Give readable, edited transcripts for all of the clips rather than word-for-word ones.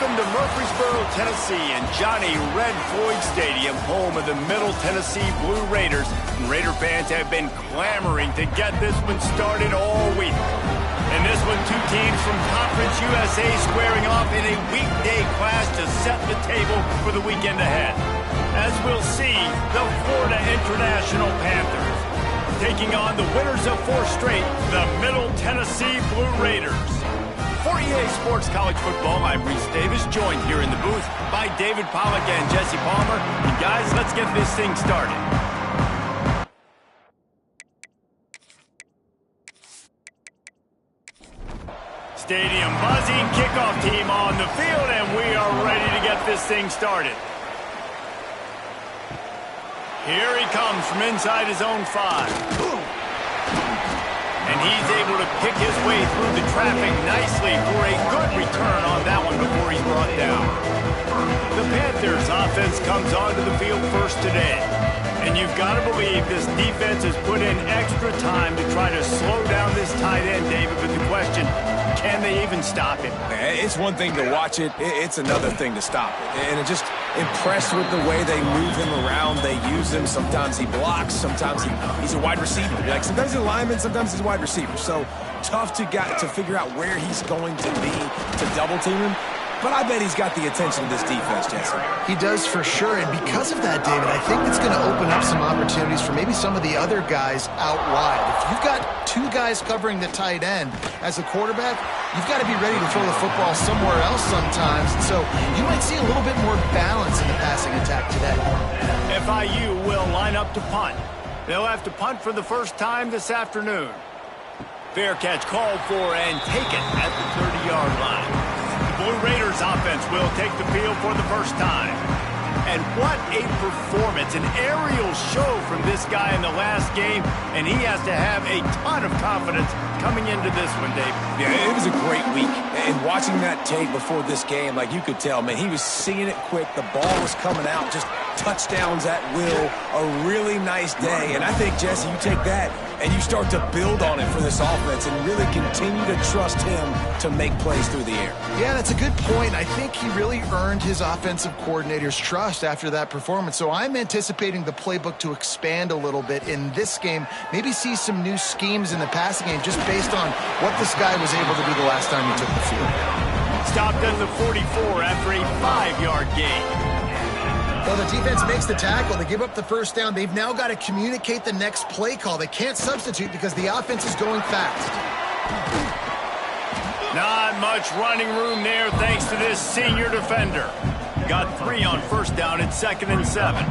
Welcome to Murfreesboro, Tennessee, and Johnny Red Floyd Stadium, home of the Middle Tennessee Blue Raiders. And Raider fans have been clamoring to get this one started all week. And this one, two teams from Conference USA squaring off in a weekday clash to set the table for the weekend ahead. As we'll see, the Florida International Panthers taking on the winners of 4 straight, the Middle Tennessee Blue Raiders. For EA Sports College Football, I'm Reese Davis, joined here in the booth by David Pollack and Jesse Palmer. And guys, let's get this thing started. Stadium buzzing, kickoff team on the field, and we are ready to get this thing started. Here he comes from inside his own 5. And he's able to pick his way through the traffic nicely for a good return on that one before he's brought down. The Panthers offense comes onto the field first today. And you've got to believe this defense has put in extra time to try to slow down this tight end, David. But the question, can they even stop it? It's one thing to watch it. It's another thing to stop it. And it just impressed with the way they move him around. They use him. Sometimes he blocks. Sometimes he's a wide receiver. Like sometimes he's a lineman. Sometimes he's a wide receiver. So tough to figure out where he's going to be to double team him. But I bet he's got the attention of this defense, Jesse. He does for sure, and because of that, David, I think it's going to open up some opportunities for maybe some of the other guys out wide. If you've got 2 guys covering the tight end as a quarterback, you've got to be ready to throw the football somewhere else sometimes. So you might see a little bit more balance in the passing attack today. FIU will line up to punt. They'll have to punt for the first time this afternoon. Fair catch called for and taken at the 30-yard line. Blue Raiders offense will take the field for the first time. And what a performance, an aerial show from this guy in the last game, and he has to have a ton of confidence coming into this one, Dave. Yeah, it was a great week. And watching that tape before this game, like you could tell, man, he was seeing it quick. The ball was coming out, just touchdowns at will. A really nice day. And I think, Jesse, you take that and you start to build on it for this offense and really continue to trust him to make plays through the air. Yeah, that's a good point. I think he really earned his offensive coordinator's trust after that performance. So I'm anticipating the playbook to expand a little bit in this game, maybe see some new schemes in the passing game just based on what this guy was able to do the last time he took the field. Stopped at the 44 after a 5-yard gain. Well, the defense makes the tackle. They give up the first down. They've now got to communicate the next play call. They can't substitute because the offense is going fast. Not much running room there thanks to this senior defender. Got 3 on first down at 2nd and 7.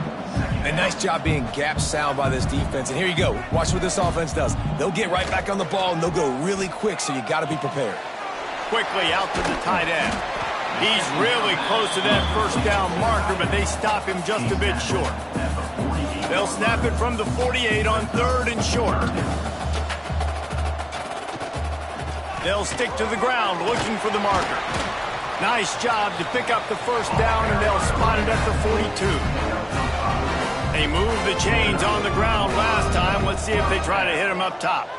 A nice job being gap sound by this defense. And here you go. Watch what this offense does. They'll get right back on the ball, and they'll go really quick, so you got to be prepared. Quickly out to the tight end. He's really close to that first down marker, but they stop him just a bit short. They'll snap it from the 48 on 3rd and short. They'll stick to the ground looking for the marker. Nice job to pick up the first down, and they'll spot it at the 42. They moved the chains on the ground last time. Let's see if they try to hit him up top.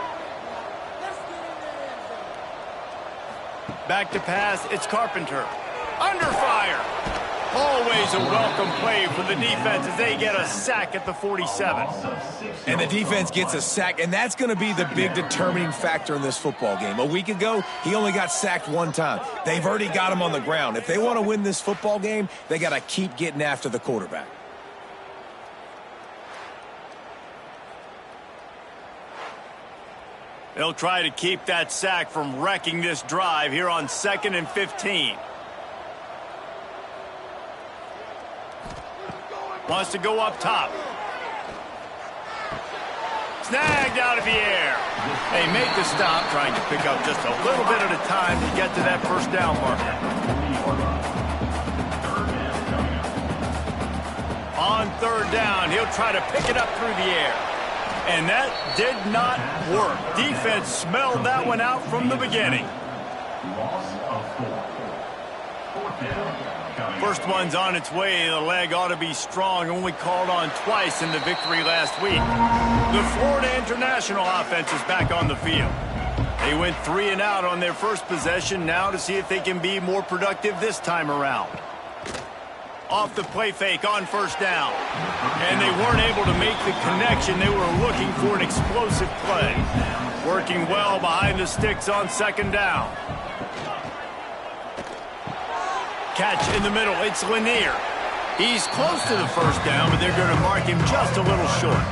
Back to pass, it's Carpenter. Under fire. Always a welcome play for the defense as they get a sack at the 47. And the defense gets a sack, and that's going to be the big determining factor in this football game. A week ago, he only got sacked 1 time. They've already got him on the ground. If they want to win this football game, they got to keep getting after the quarterback. They'll try to keep that sack from wrecking this drive here on 2nd and 15. Wants to go up top. Snagged out of the air. They make the stop, trying to pick up just a little bit at a time to get to that first down marker. On 3rd down, he'll try to pick it up through the air. And that did not work. Defense smelled that one out from the beginning. First one's on its way. The leg ought to be strong. Only called on twice in the victory last week. The Florida International offense is back on the field. They went 3 and out on their first possession, now to see if they can be more productive this time around. Off the play fake on first down. And they weren't able to make the connection. They were looking for an explosive play. Working well behind the sticks on second down. Catch in the middle. It's Lanier. He's close to the first down, but they're going to mark him just a little short.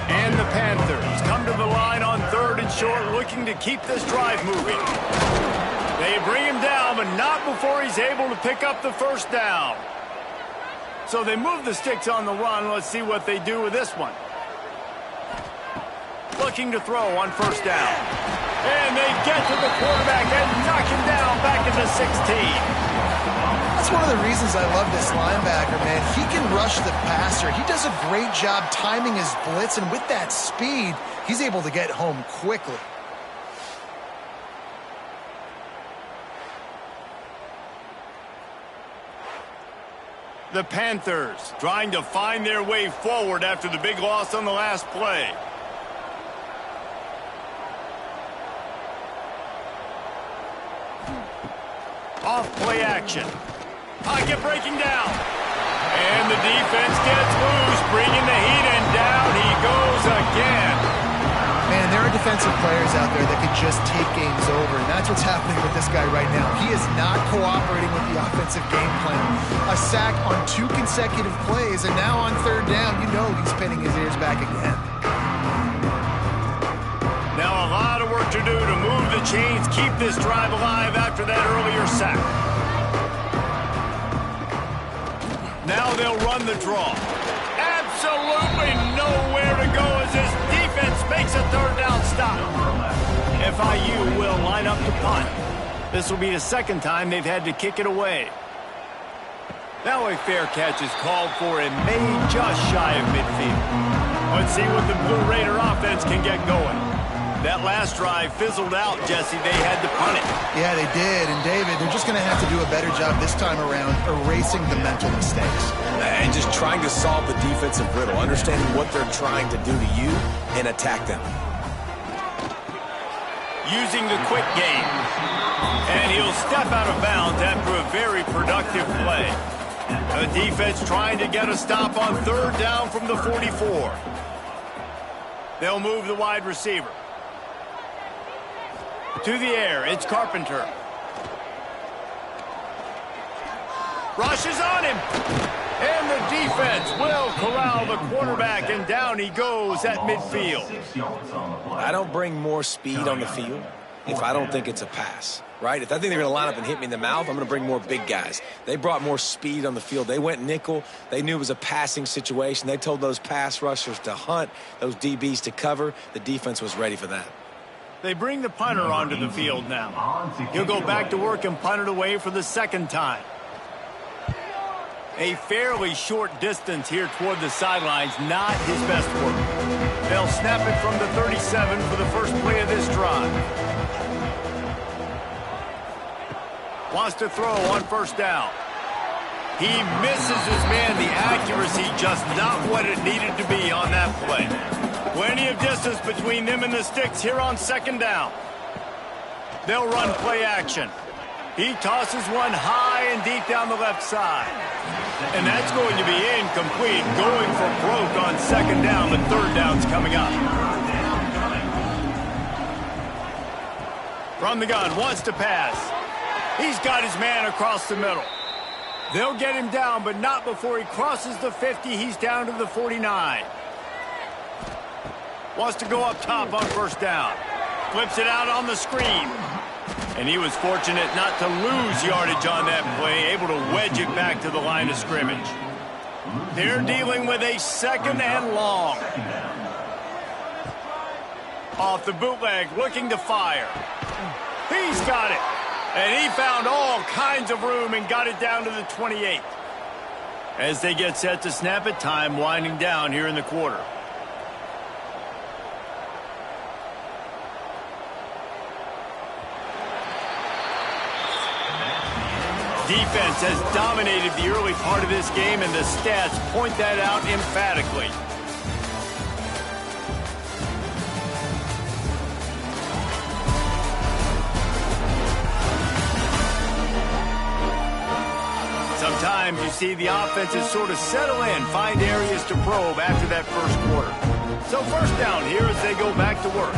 And the Panthers come to the line on 3rd and short, looking to keep this drive moving. They bring him down, but not before he's able to pick up the first down. So they move the sticks on the run. Let's see what they do with this one. Looking to throw on first down. And they get to the quarterback and knock him down back at the 16. That's one of the reasons I love this linebacker, man. He can rush the passer. He does a great job timing his blitz, and with that speed, he's able to get home quickly. The Panthers trying to find their way forward after the big loss on the last play. Off play action. Pocket breaking down. And the defense gets loose, bringing the heat, and down he goes again. Man, there are defensive players out there that could just take games over, and that's what's happening with this guy right now. He is not cooperating with the offensive game plan. A sack on 2 consecutive plays, and now on 3rd down, you know he's pinning his ears back again. Now a lot of work to do to move the chains, keep this drive alive after that earlier sack. Now they'll run the draw. Absolutely nowhere to go as this defense makes a 3rd down stop. FIU will line up to punt. This will be the 2nd time they've had to kick it away. Now a fair catch is called for and made just shy of midfield. Let's see what the Blue Raider offense can get going. That last drive fizzled out, Jesse. They had to punt it. Yeah, they did. And, David, they're just going to have to do a better job this time around erasing the mental mistakes. And just trying to solve the defensive riddle, understanding what they're trying to do to you and attack them. Using the quick game. And he'll step out of bounds after a very productive play. The defense trying to get a stop on 3rd down from the 44. They'll move the wide receiver. To the air, it's Carpenter. Rushes on him. And the defense will corral the quarterback, and down he goes at midfield. I don't bring more speed on the field if I don't think it's a pass, right? If I think they're going to line up and hit me in the mouth, I'm going to bring more big guys. They brought more speed on the field. They went nickel. They knew it was a passing situation. They told those pass rushers to hunt, those DBs to cover. The defense was ready for that. They bring the punter onto the field now. He'll go back to work and punt it away for the 2nd time. A fairly short distance here toward the sidelines, not his best work. They'll snap it from the 37 for the first play of this drive. Wants to throw on first down. He misses his man. The accuracy just not what it needed to be on that play. Plenty of distance between them and the sticks here on 2nd down. They'll run play action. He tosses one high and deep down the left side. And that's going to be incomplete. Going for broke on 2nd down, but 3rd down's coming up. From the gun, wants to pass. He's got his man across the middle. They'll get him down, but not before he crosses the 50. He's down to the 49. Wants to go up top on first down. Flips it out on the screen. And he was fortunate not to lose yardage on that play, able to wedge it back to the line of scrimmage. They're dealing with a 2nd and long. Off the bootleg, looking to fire. He's got it. And he found all kinds of room and got it down to the 28. As they get set to snap it, time winding down here in the quarter. Defense has dominated the early part of this game, and the stats point that out emphatically. times you see the offenses sort of settle in, find areas to probe after that first quarter. So first down here as they go back to work.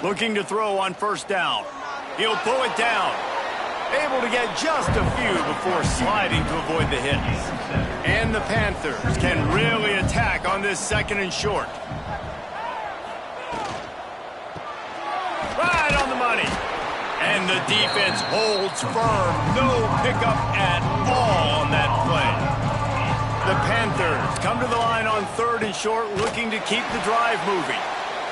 Looking to throw on first down. He'll pull it down. Able to get just a few before sliding to avoid the hits. And the Panthers can really attack on this second and short. Right on the money. And the defense holds firm. No pickup at all on that play. The Panthers come to the line on third and short, looking to keep the drive moving.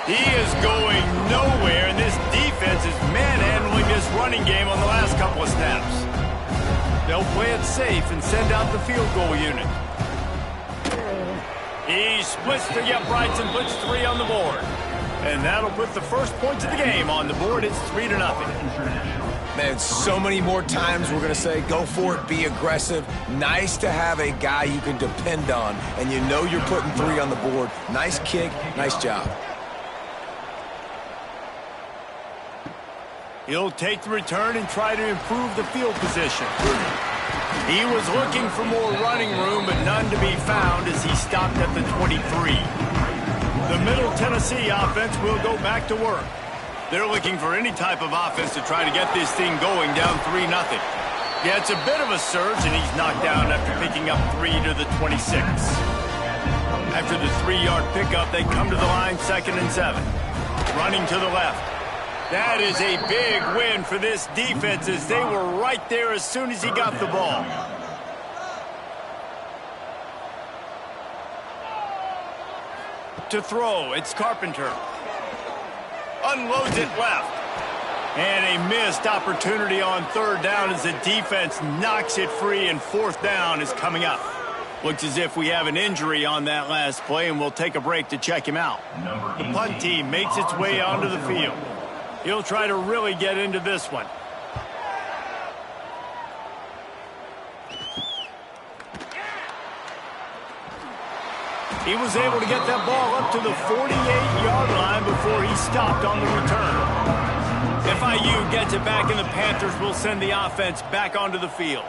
He is going nowhere, and this defense is manhandling this running game on the last couple of snaps. They'll play it safe and send out the field goal unit. He splits the uprights and puts 3 on the board. And that'll put the first points of the game on the board. It's 3-0. Man, so many more times we're going to say, go for it, be aggressive. Nice to have a guy you can depend on, and you know you're putting 3 on the board. Nice kick, nice job. He'll take the return and try to improve the field position. He was looking for more running room, but none to be found as he stopped at the 23. The Middle Tennessee offense will go back to work. They're looking for any type of offense to try to get this thing going down 3-0. Yeah, it's a bit of a surge, and he's knocked down after picking up 3 to the 26. After the 3-yard pickup, they come to the line 2nd and 7. Running to the left. That is a big win for this defense as they were right there as soon as he got the ball. To throw, it's Carpenter. Unloads it left. And a missed opportunity on third down as the defense knocks it free, and fourth down is coming up. Looks as if we have an injury on that last play, and we'll take a break to check him out. The punt team makes its way onto the field. He'll try to really get into this one. He was able to get that ball up to the 48-yard line before he stopped on the return. FIU gets it back, and the Panthers will send the offense back onto the field.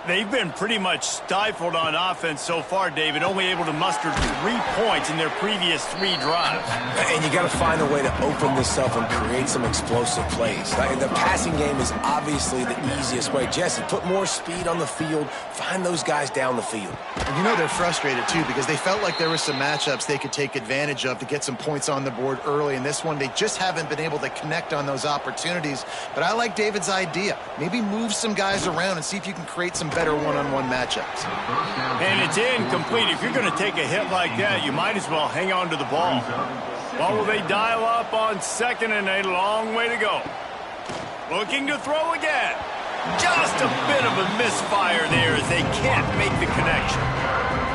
They've been pretty much stifled on offense so far, David, only able to muster 3 points in their previous 3 drives. And you got to find a way to open this up and create some explosive plays. The passing game is obviously the easiest way. Jesse, put more speed on the field. Find those guys down the field. And you know they're frustrated, too, because they felt like there were some matchups they could take advantage of to get some points on the board early. In this one, they just haven't been able to connect on those opportunities. But I like David's idea. Maybe move some guys around and see if you can create some better one-on-one matchups. And it's incomplete. If you're going to take a hit like that, you might as well hang on to the ball. Well, will they dial up on 2nd and a long way to go? Looking to throw again. Just a bit of a misfire there as they can't make the connection.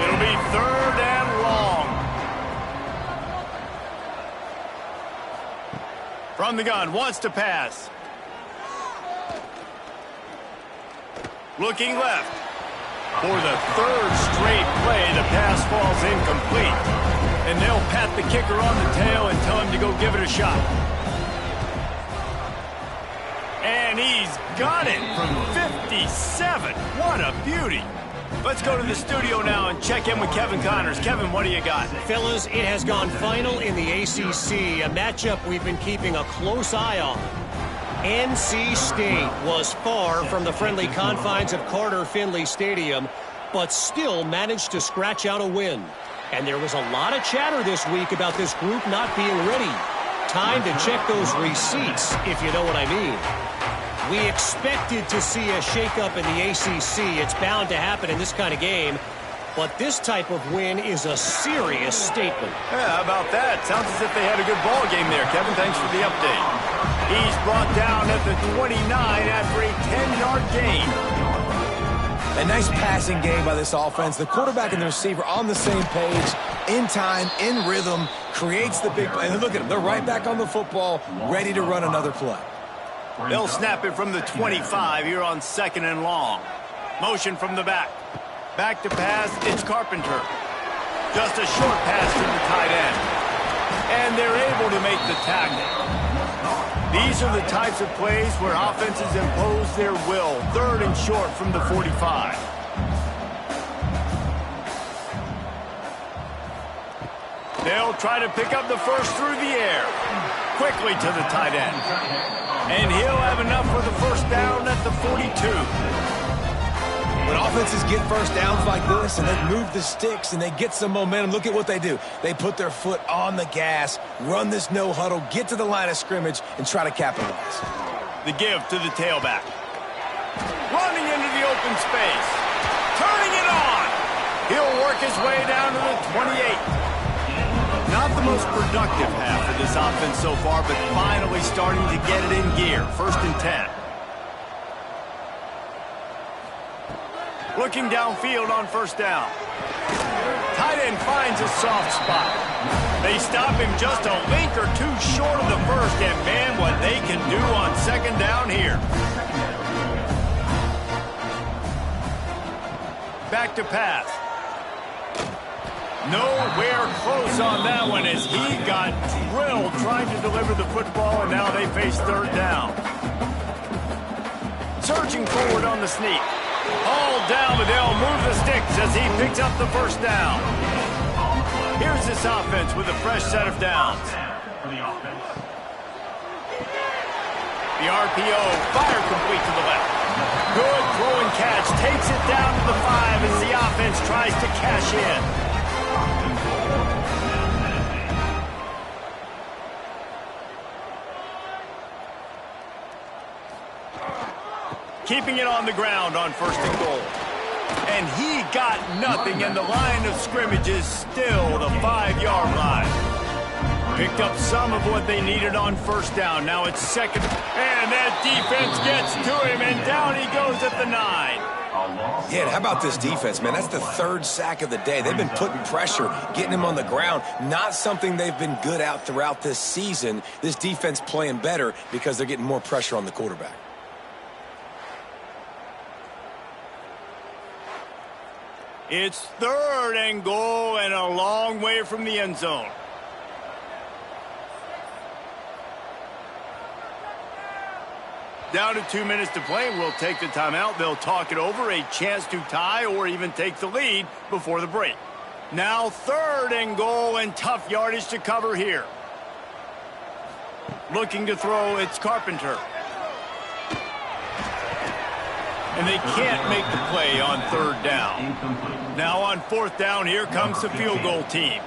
It'll be 3rd and long. From the gun, wants to pass. Looking left. For the 3rd straight play, the pass falls incomplete. And they'll pat the kicker on the tail and tell him to go give it a shot. And he's got it from 57. What a beauty. Let's go to the studio now and check in with Kevin Connors. Kevin, what do you got? Fellas, it has gone final in the ACC, a matchup we've been keeping a close eye on. NC State was far from the friendly confines of Carter Finley Stadium, but still managed to scratch out a win. And there was a lot of chatter this week about this group not being ready. Time to check those receipts, if you know what I mean. We expected to see a shakeup in the ACC. It's bound to happen in this kind of game. But this type of win is a serious statement. Yeah, how about that? Sounds as if they had a good ball game there, Kevin. Thanks for the update. He's brought down at the 29 after a 10-yard gain. A nice passing game by this offense. The quarterback and the receiver on the same page, in time, in rhythm, creates the big play. And look at them. They're right back on the football, ready to run another play. They'll snap it from the 25 here on 2nd and long. Motion from the back. Back to pass, it's Carpenter. Just a short pass to the tight end. And they're able to make the tackle. These are the types of plays where offenses impose their will. 3rd and short from the 45. They'll try to pick up the first through the air. Quickly to the tight end. And he'll have enough for the first down at the 42. When offenses get first downs like this and they move the sticks and they get some momentum, look at what they do. They put their foot on the gas, run this no huddle, get to the line of scrimmage, and try to capitalize. The give to the tailback. Running into the open space. Turning it on. He'll work his way down to the 28. Not the most productive half of this offense so far, but finally starting to get it in gear. 1st and 10. Looking downfield on 1st down. Tight end finds a soft spot. They stop him just a link or two short of the first, and man, what they can do on 2nd down here. Back to pass. Nowhere close on that one as he got drilled trying to deliver the football, and now they face 3rd down. Surging forward on the sneak. All down, but they'll move the sticks as he picks up the 1st down. Here's this offense with a fresh set of downs. The RPO, fire complete to the left. Good throwing catch, takes it down to the 5 as the offense tries to cash in. Keeping it on the ground on 1st and goal. And he got nothing, and the line of scrimmage is still the 5-yard line. Picked up some of what they needed on 1st down. Now it's 2nd, and that defense gets to him, and down he goes at the 9. Yeah, and how about this defense, man? That's the 3rd sack of the day. They've been putting pressure, getting him on the ground. Not something they've been good at throughout this season. This defense playing better because they're getting more pressure on the quarterback. It's 3rd and goal and a long way from the end zone. Down to 2 minutes to play. We'll take the timeout. They'll talk it over. A chance to tie or even take the lead before the break. Now 3rd and goal and tough yardage to cover here. Looking to throw, it's Carpenter. And they can't make the play on 3rd down. Now on 4th down, here comes the field goal team.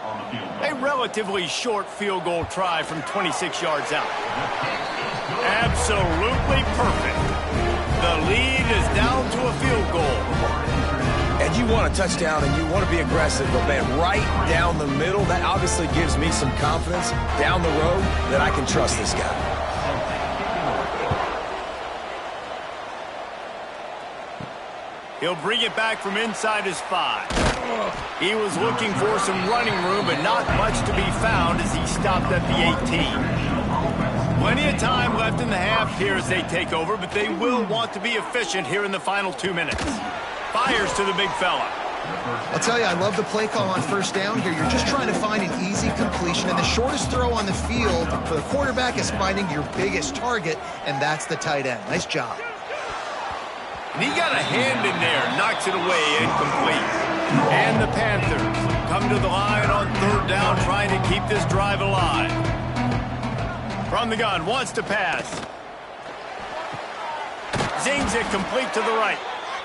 A relatively short field goal try from 26 yards out. Absolutely perfect. The lead is down to a field goal. And you want a touchdown and you want to be aggressive, but man, right down the middle, that obviously gives me some confidence down the road that I can trust this guy. He'll bring it back from inside his 5. He was looking for some running room, but not much to be found as he stopped at the 18. Plenty of time left in the half here as they take over, but they will want to be efficient here in the final 2 minutes. Fires to the big fella. I'll tell you, I love the play call on 1st down here. You're just trying to find an easy completion, and the shortest throw on the field for the quarterback is finding your biggest target, and that's the tight end. Nice job. And he got a hand in there, knocks it away, incomplete. And the Panthers come to the line on 3rd down, trying to keep this drive alive. From the gun, wants to pass. Zings it complete to the right.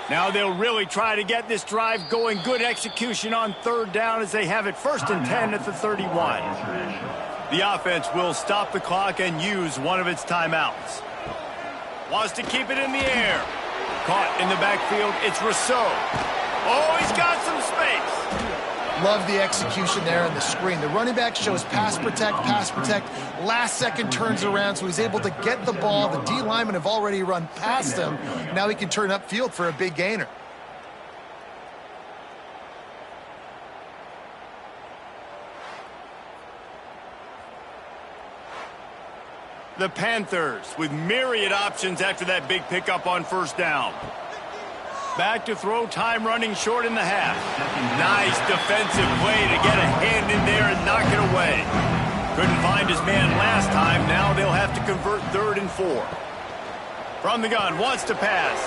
Now they'll really try to get this drive going. Good execution on 3rd down as they have it 1st and 10 at the 31. The offense will stop the clock and use one of its timeouts. Wants to keep it in the air. Caught in the backfield, it's Rousseau. Oh, he's got some space. Love the execution there on the screen. The running back shows pass protect, last second turns around, so he's able to get the ball. The D linemen have already run past him. Now he can turn upfield for a big gainer. The Panthers with myriad options after that big pickup on 1st down. Back to throw, time running short in the half. Nice defensive play to get a hand in there and knock it away. Couldn't find his man last time. Now they'll have to convert 3rd and 4. From the gun, wants to pass.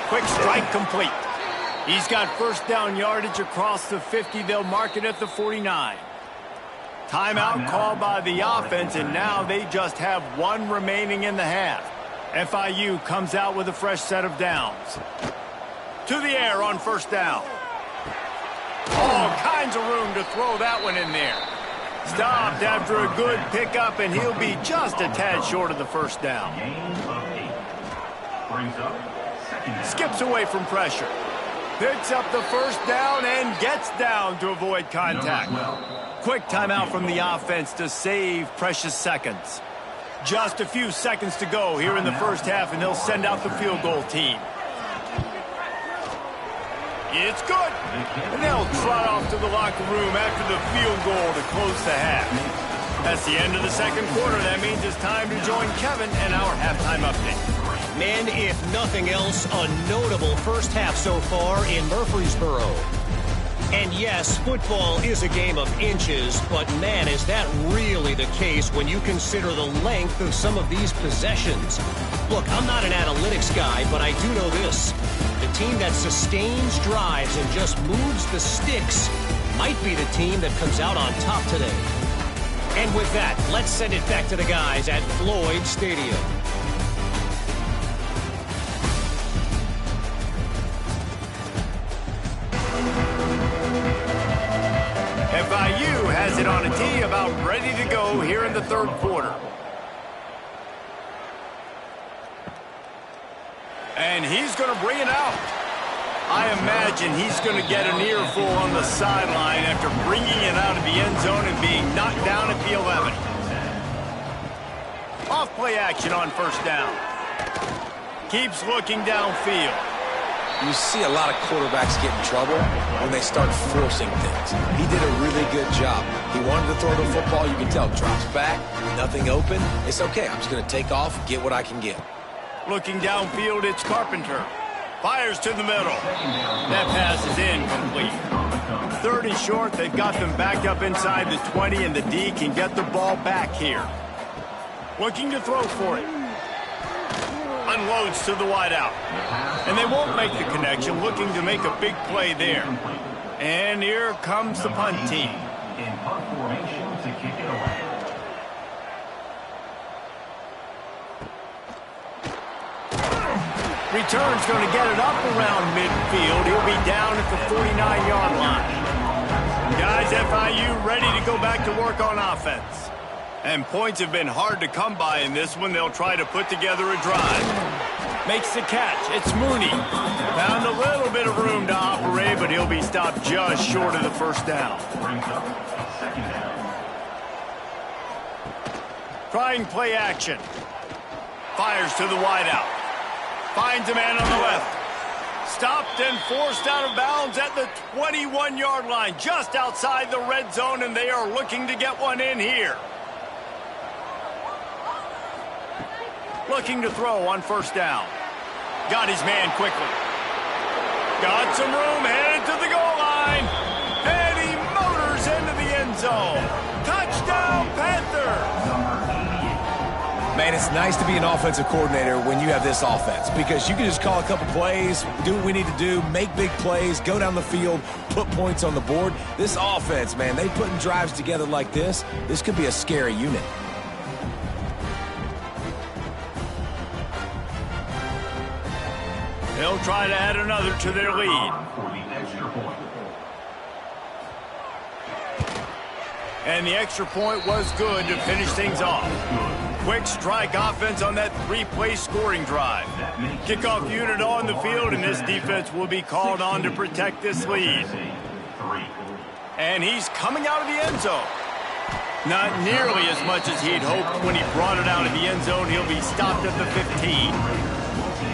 Quick strike complete. He's got first down yardage across the 50. They'll mark it at the 49. Timeout called by the offense, and now they just have 1 remaining in the half. FIU comes out with a fresh set of downs. To the air on first down. All kinds of room to throw that one in there. Stopped after a good pickup, and he'll be just a tad short of the first down. Skips away from pressure. Picks up the first down and gets down to avoid contact. Quick timeout from the offense to save precious seconds. Just a few seconds to go here in the first half, and they'll send out the field goal team. It's good. And they'll trot off to the locker room after the field goal to close the half. That's the end of the second quarter. That means it's time to join Kevin and our halftime update. Men, if nothing else, a notable first half so far in Murfreesboro. And yes, football is a game of inches, but man, is that really the case when you consider the length of some of these possessions. Look, I'm not an analytics guy, but I do know this. The team that sustains drives and just moves the sticks might be the team that comes out on top today. And with that, let's send it back to the guys at Floyd Stadium. FIU has it on a tee, about ready to go here in the third quarter. And he's going to bring it out. I imagine he's going to get an earful on the sideline after bringing it out of the end zone and being knocked down at the 11. Off play action on first down. Keeps looking downfield. You see a lot of quarterbacks get in trouble when they start forcing things. He did a really good job. He wanted to throw the football. You can tell. Drops back, nothing open. It's okay. I'm just going to take off, get what I can get. Looking downfield, it's Carpenter. Fires to the middle. That pass is incomplete. 30 short. They've got them back up inside the 20, and the D can get the ball back here. Looking to throw for it. Unloads to the wideout. And they won't make the connection, looking to make a big play there. And here comes the punt team. In punt formation to kick it away. Return's going to get it up around midfield. He'll be down at the 49-yard line. Guys, FIU ready to go back to work on offense. And points have been hard to come by in this one. They'll try to put together a drive. Makes the catch. It's Mooney. Found a little bit of room to operate, but he'll be stopped just short of the first down. Trying play action. Fires to the wideout. Finds a man on the left. Stopped and forced out of bounds at the 21-yard line, just outside the red zone, and they are looking to get one in here. Looking to throw on first down. Got his man quickly. Got some room, headed to the goal line. And he motors into the end zone. Touchdown, Panthers! Man, it's nice to be an offensive coordinator when you have this offense because you can just call a couple plays, do what we need to do, make big plays, go down the field, put points on the board. This offense, man, they putting drives together like this could be a scary unit. They'll try to add another to their lead. And the extra point was good to finish things off. Quick strike offense on that three-play scoring drive. Kickoff unit on the field, and this defense will be called on to protect this lead. And he's coming out of the end zone. Not nearly as much as he'd hoped when he brought it out of the end zone. He'll be stopped at the 15.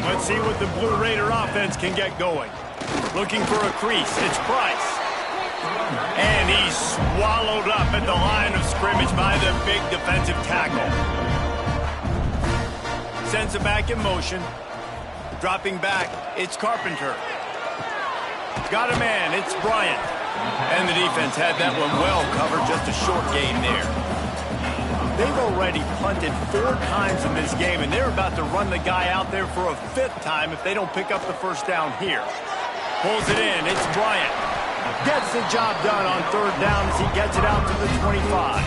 Let's see what the Blue Raider offense can get going. Looking for a crease. It's Price. And he's swallowed up at the line of scrimmage by the big defensive tackle. Sends it back in motion. Dropping back, it's Carpenter. Got a man, it's Bryant. And the defense had that one well covered, just a short gain there. They've already punted 4 times in this game, and they're about to run the guy out there for a 5th time if they don't pick up the first down here. Pulls it in. It's Bryant. Gets the job done on 3rd down as he gets it out to the 25.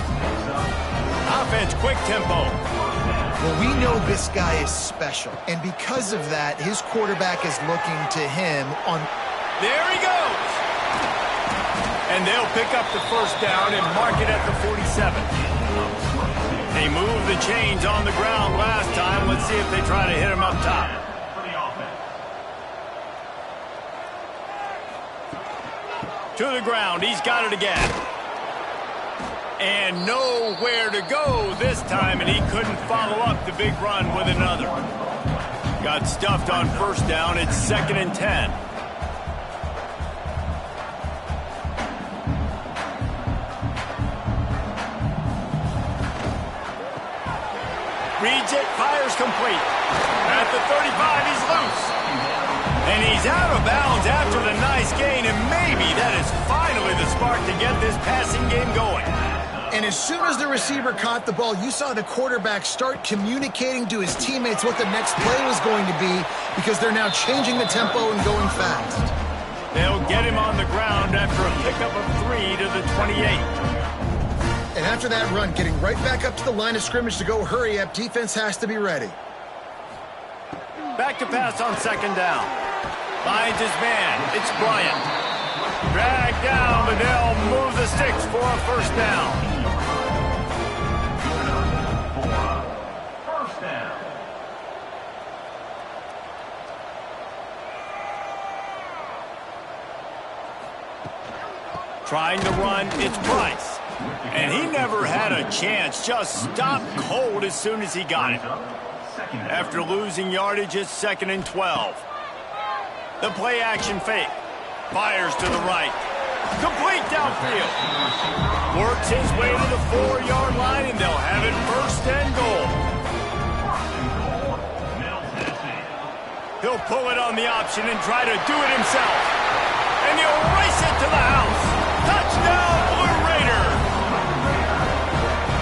Offense, quick tempo. Well, we know this guy is special, and because of that, his quarterback is looking to him on... There he goes! And they'll pick up the first down and mark it at the 47. They moved the chains on the ground last time. Let's see if they try to hit him up top. To the ground. He's got it again. And nowhere to go this time, and he couldn't follow up the big run with another. Got stuffed on first down. It's 2nd and 10. Reads it, fires complete. At the 35, he's loose. And he's out of bounds after the nice gain, and maybe that is finally the spark to get this passing game going. And as soon as the receiver caught the ball, you saw the quarterback start communicating to his teammates what the next play was going to be because they're now changing the tempo and going fast. They'll get him on the ground after a pickup of 3 to the 28. And after that run, getting right back up to the line of scrimmage to go hurry up, defense has to be ready. Back to pass on 2nd down. Finds his man. It's Bryant. Dragged down, but they'll move the sticks for a first down. Trying to run, it's Price. And he never had a chance, just stopped cold as soon as he got it. After losing yardage, it's 2nd and 12. The play action fake. Fires to the right. Complete downfield. Works his way to the 4-yard line, and they'll have it 1st and goal. He'll pull it on the option and try to do it himself. And he'll race it to the house. Touchdown, Blue Raider!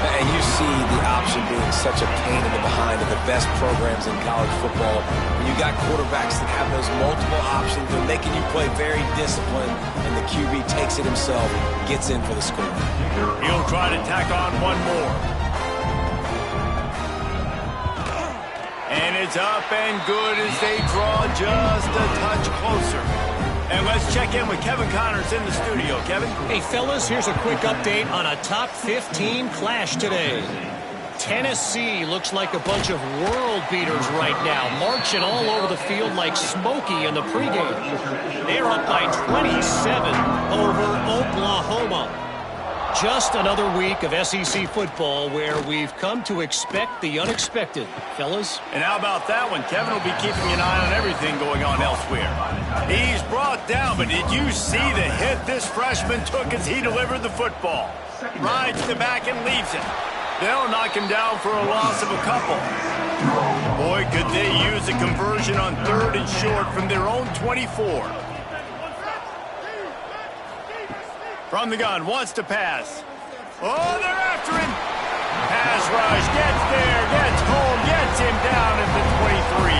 And you see the option being such a pain in the behind of the best programs in college football. When you got quarterbacks that have those multiple options, they're making you play very disciplined, and the QB takes it himself, gets in for the score. He'll try to tack on one more. And it's up and good as they draw just a touch closer. And let's check in with Kevin Connors in the studio. Kevin? Hey, fellas, here's a quick update on a top 15 clash today. Tennessee looks like a bunch of world beaters right now, marching all over the field like Smokey in the pregame. They're up by 27 over Oklahoma. Just another week of SEC football where we've come to expect the unexpected, fellas. And how about that one? Kevin will be keeping an eye on everything going on elsewhere. He's brought down, but did you see the hit this freshman took as he delivered the football? Rides the back and leaves it. They'll knock him down for a loss of a couple. Boy, could they use a conversion on 3rd and short from their own 24. From the gun, wants to pass. Oh, they're after him. Pass rush, gets there, gets home, gets him down at the 23.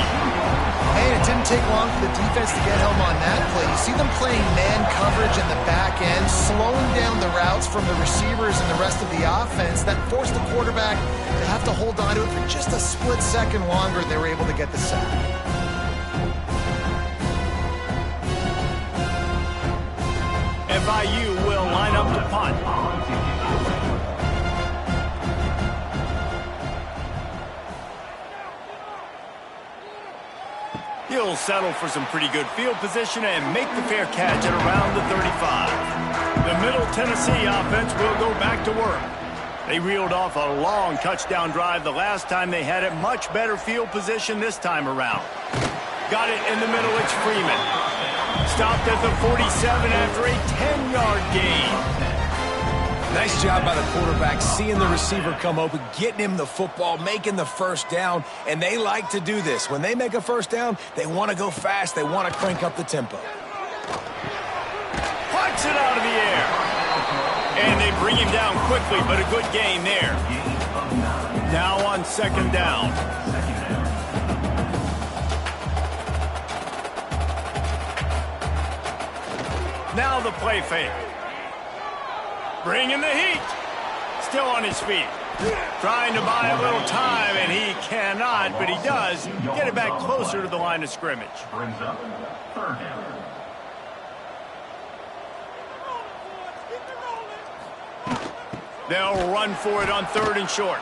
And it didn't take long for the defense to get home on that play. You see them playing man coverage in the back end, slowing down the routes from the receivers and the rest of the offense. That forced the quarterback to have to hold on to it for just a split second longer, and they were able to get the sack. FIU will line up to punt. He'll settle for some pretty good field position and make the fair catch at around the 35. The Middle Tennessee offense will go back to work. They reeled off a long touchdown drive the last time they had it. Much better field position this time around. Got it in the middle, it's Freeman. Stopped at the 47 after a 10-yard gain. Nice job by the quarterback, seeing the receiver come open, getting him the football, making the first down, and they like to do this. When they make a first down, they want to go fast, they want to crank up the tempo. Puts it out of the air. And they bring him down quickly, but a good gain there. Now on second down. Now the play fake. Bringing the heat. Still on his feet. Trying to buy a little time, and he cannot, but he does get it back closer to the line of scrimmage. Brings up third down. They'll run for it on third and short.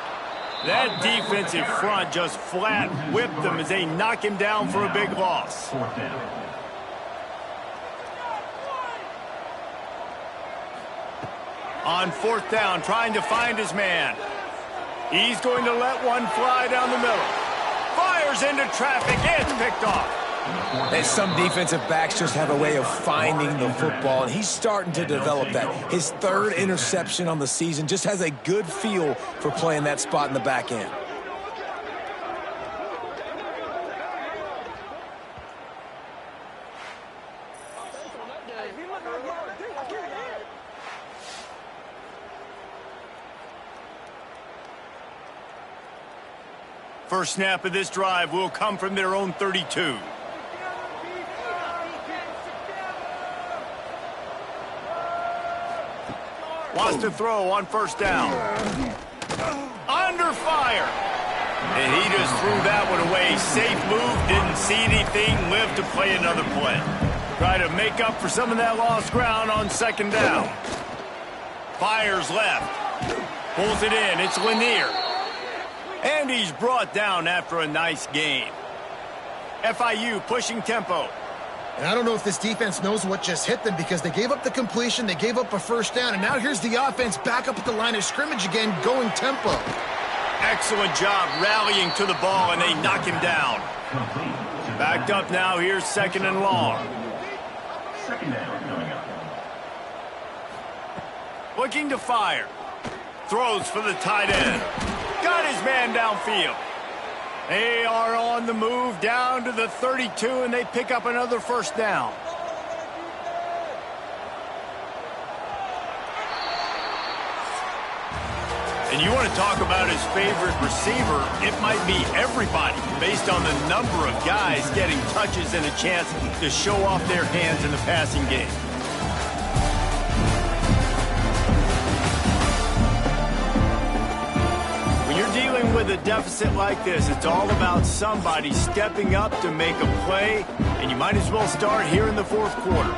That defensive front just flat whipped them as they knock him down for a big loss. Fourth down. On fourth down, trying to find his man. He's going to let one fly down the middle. Fires into traffic. It's picked off. And some defensive backs just have a way of finding the football, and he's starting to develop that. His third interception on the season, just has a good feel for playing that spot in the back end. First snap of this drive will come from their own 32. Wants to throw on first down. Under fire. And he just threw that one away. Safe move, didn't see anything, lived to play another play. Try to make up for some of that lost ground on second down. Fires left. Pulls it in. It's Lanier. And he's brought down after a nice gain. FIU pushing tempo. And I don't know if this defense knows what just hit them because they gave up the completion, they gave up a first down, and now here's the offense back up at the line of scrimmage again, going tempo. Excellent job rallying to the ball, and they knock him down. Backed up now, here's second and long. Second down coming up. Looking to fire. Throws for the tight end. Got his man downfield. They are on the move down to the 32, and they pick up another first down. And you want to talk about his favorite receiver, it might be everybody based on the number of guys getting touches and a chance to show off their hands in the passing game. Dealing with a deficit like this, it's all about somebody stepping up to make a play, and you might as well start here in the fourth quarter.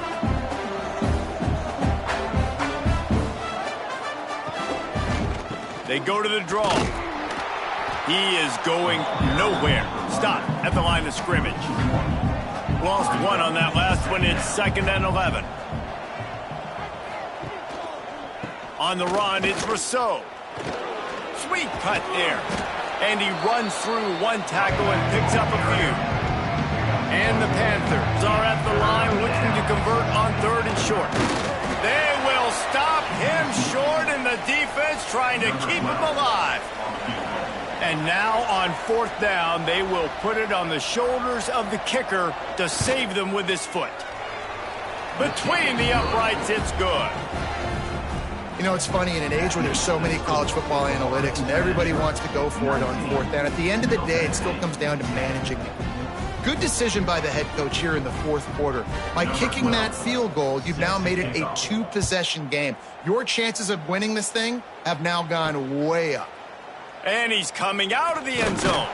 They go to the draw. He is going nowhere. Stop at the line of scrimmage. Lost one on that last one. It's second and 11. On the run, it's Rousseau. Sweet cut there. And he runs through one tackle and picks up a few. And the Panthers are at the line looking to convert on third and short. They will stop him short, and the defense trying to keep him alive. And now on fourth down, they will put it on the shoulders of the kicker to save them with his foot. Between the uprights, it's good. You know, it's funny, in an age where there's so many college football analytics and everybody wants to go for it on fourth down, at the end of the day, it still comes down to managing it. Good decision by the head coach here in the fourth quarter. By kicking that field goal, you've now made it a two-possession game. Your chances of winning this thing have now gone way up. And he's coming out of the end zone.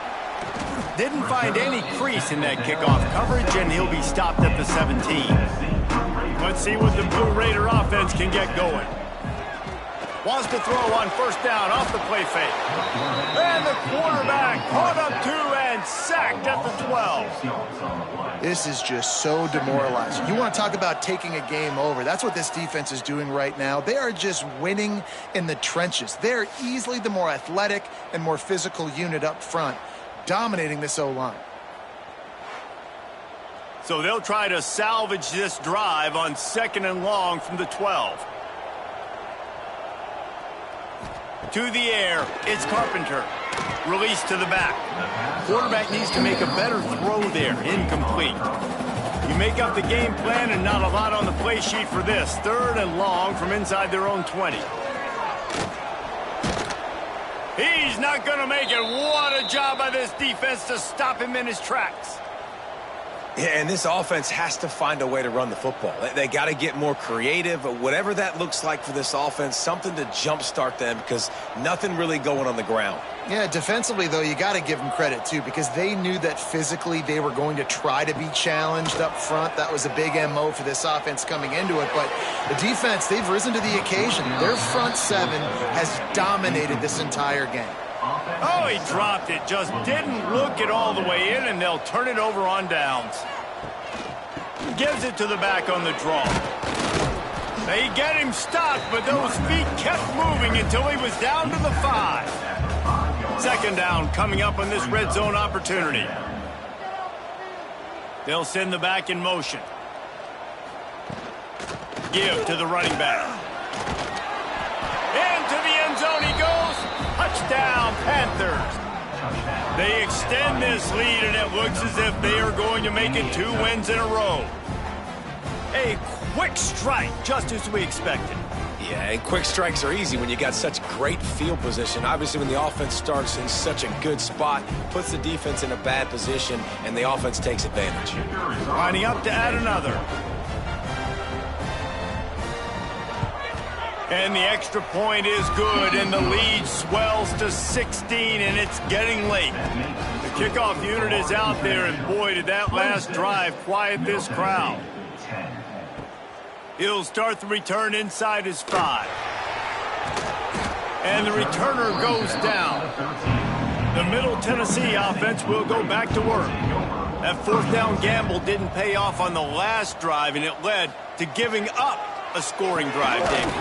Didn't find any crease in that kickoff coverage, and he'll be stopped at the 17. Let's see what the Blue Raider offense can get going. Wants to throw on first down off the play fake. And the quarterback caught up to and sacked at the 12. This is just so demoralizing. You want to talk about taking a game over. That's what this defense is doing right now. They are just winning in the trenches. They're easily the more athletic and more physical unit up front, dominating this O-line. So they'll try to salvage this drive on second and long from the 12. To the air, it's Carpenter. Release to the back. Quarterback needs to make a better throw there. Incomplete. You make up the game plan and not a lot on the play sheet for this. Third and long from inside their own 20. He's not going to make it. What a job by this defense to stop him in his tracks. Yeah, and this offense has to find a way to run the football. They got to get more creative, whatever that looks like for this offense, something to jumpstart them because nothing really going on the ground. Yeah, defensively, though, you got to give them credit, too, because they knew that physically they were going to try to be challenged up front. That was a big MO for this offense coming into it. But the defense, they've risen to the occasion. Their front seven has dominated this entire game. Oh, he dropped it. Just didn't look it all the way in, and they'll turn it over on downs. Gives it to the back on the draw. They get him stopped, but those feet kept moving until he was down to the 5. Second down coming up on this red zone opportunity. They'll send the back in motion. Give to the running back. Into the end zone he goes. Touchdown, Panthers. They extend this lead, and it looks as if they are going to make it 2 wins in a row. A quick strike, just as we expected. Yeah, and quick strikes are easy when you got such great field position. Obviously, when the offense starts in such a good spot, puts the defense in a bad position, and the offense takes advantage. Lining up to add another. And the extra point is good, and the lead swells to 16, and it's getting late. The kickoff unit is out there, and boy, did that last drive quiet this crowd. He'll start the return inside his 5. And the returner goes down. The Middle Tennessee offense will go back to work. That 4th down gamble didn't pay off on the last drive, and it led to giving up a scoring drive, David.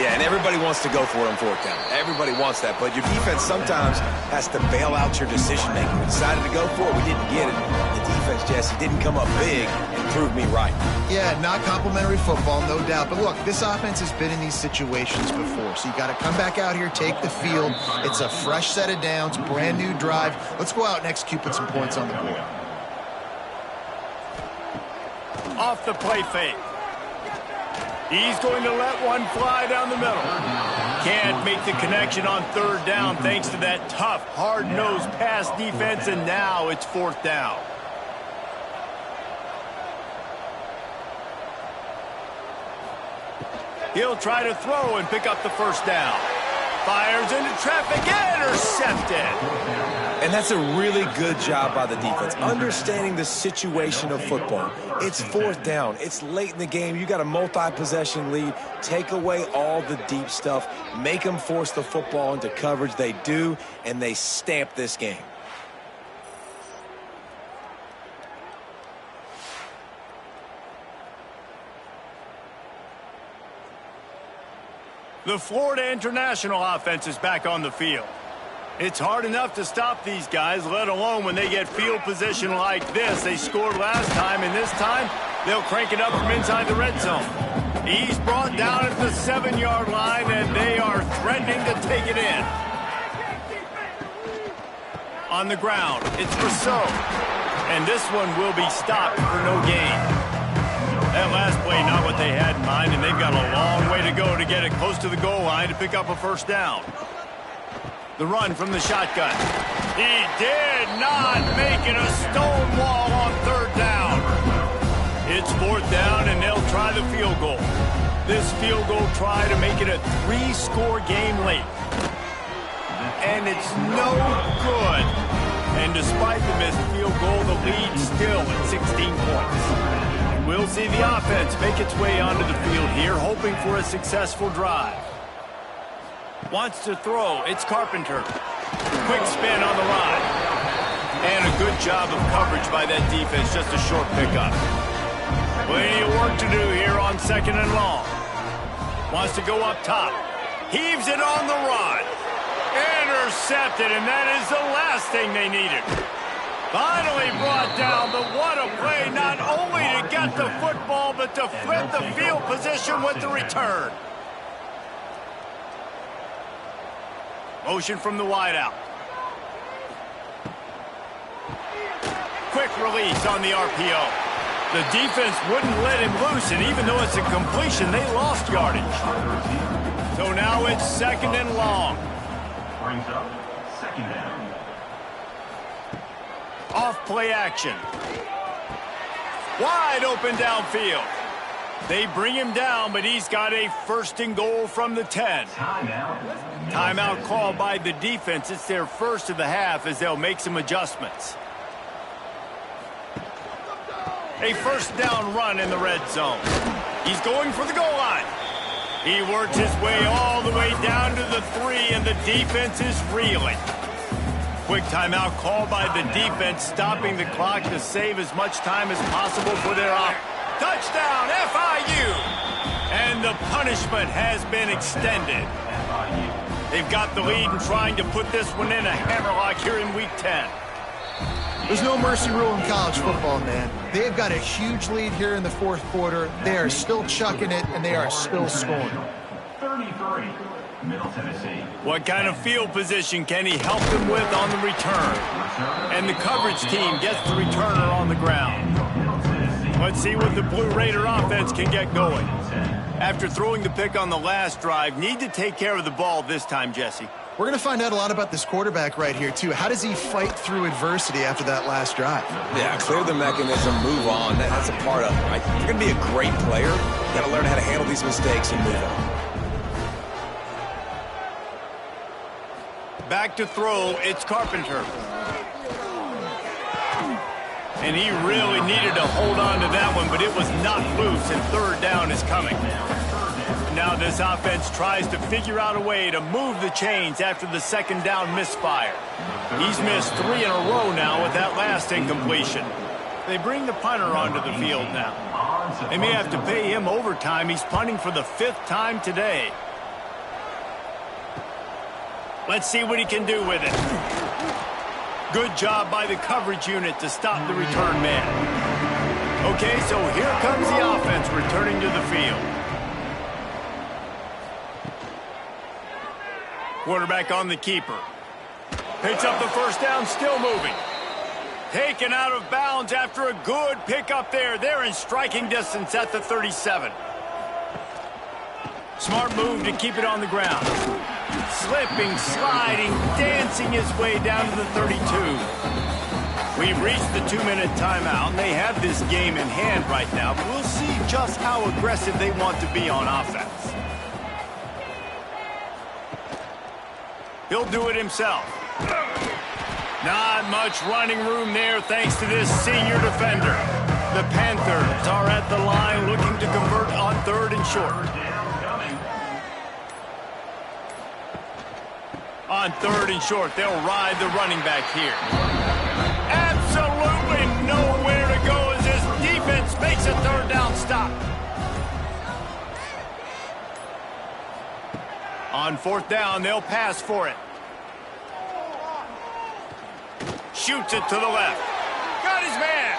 Yeah, and everybody wants to go for it on 4th down. Everybody wants that, but your defense sometimes has to bail out your decision-making. We decided to go for it. We didn't get it. The defense, Jesse, didn't come up big and prove me right. Yeah, not complimentary football, no doubt. But look, this offense has been in these situations before, so you got to come back out here, take the field. It's a fresh set of downs, brand new drive. Let's go out and execute, put some points on the board. Off the play fake. He's going to let one fly down the middle. Can't make the connection on 3rd down thanks to that tough, hard-nosed pass defense, and now it's 4th down. He'll try to throw and pick up the 1st down. Fires into traffic, intercepted. And that's a really good job by the defense, understanding the situation of football. It's 4th down. It's late in the game. You got a multi-possession lead. Take away all the deep stuff. Make them force the football into coverage. They do, and they stamp this game. The Florida International offense is back on the field. It's hard enough to stop these guys, let alone when they get field position like this. They scored last time, and this time they'll crank it up from inside the red zone. He's brought down at the 7-yard line, and they are threatening to take it in. On the ground, it's Rousseau. And this one will be stopped for no gain. That last play, not what they had in mind, and they've got a long way to go to get it close to the goal line to pick up a 1st down. The run from the shotgun. He did not make it a stone wall on 3rd down. It's 4th down, and they'll try the field goal. This field goal try to make it a 3-score game late. And it's no good. And despite the missed field goal, the lead still at 16 points. We'll see the offense make its way onto the field here, hoping for a successful drive. Wants to throw. It's Carpenter. Quick spin on the run. And a good job of coverage by that defense. Just a short pickup. Plenty of work to do here on 2nd and long. Wants to go up top. Heaves it on the run. Intercepted, and that is the last thing they needed. Finally brought down, but what a play, not only to get the football, but to flip the field position with the return. Motion from the wideout. Quick release on the RPO. The defense wouldn't let him loose, and even though it's a completion, they lost yardage. So now it's 2nd and long. Brings up Second down. Off play action. Wide open downfield. They bring him down, but he's got a 1st and goal from the 10. Timeout called by the defense. It's their first of the half as they'll make some adjustments. A 1st down run in the red zone. He's going for the goal line. He worked his way all the way down to the 3, and the defense is reeling. Quick timeout called by the defense, stopping the clock to save as much time as possible for their offense. Touchdown, FIU! And the punishment has been extended. They've got the lead and trying to put this one in a hammerlock here in Week 10. There's no mercy rule in college football, man. They've got a huge lead here in the 4th quarter. They are still chucking it, and they are still scoring. 33, Middle Tennessee. What kind of field position can he help them with on the return? And the coverage team gets the returner on the ground. Let's see what the Blue Raider offense can get going. After throwing the pick on the last drive, need to take care of the ball this time, Jesse. We're going to find out a lot about this quarterback right here, too. How does he fight through adversity after that last drive? Yeah, clear the mechanism, move on. That's a part of it, right? If you're going to be a great player, you got to learn how to handle these mistakes and move on. Back to throw, it's Carpenter. And he really needed to hold on to that one, but it was not loose, and 3rd down is coming. Now this offense tries to figure out a way to move the chains after the 2nd down misfire. He's missed 3 in a row now with that last incompletion. They bring the punter onto the field now. They may have to pay him overtime. He's punting for the 5th time today. Let's see what he can do with it. Good job by the coverage unit to stop the return man. Okay, so here comes the offense returning to the field. Quarterback on the keeper. Picks up the 1st down, still moving. Taken out of bounds after a good pickup there. They're in striking distance at the 37. Smart move to keep it on the ground. Slipping, sliding, dancing his way down to the 32. We've reached the 2-minute timeout, and they have this game in hand right now, but we'll see just how aggressive they want to be on offense. He'll do it himself. Not much running room there thanks to this senior defender. The Panthers are at the line looking to convert on 3rd and short. On 3rd and short, they'll ride the running back here. Absolutely nowhere to go as this defense makes a 3rd down stop. On 4th down, they'll pass for it. Shoots it to the left. Got his man.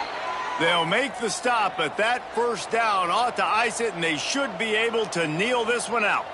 They'll make the stop, but that 1st down ought to ice it, and they should be able to kneel this one out.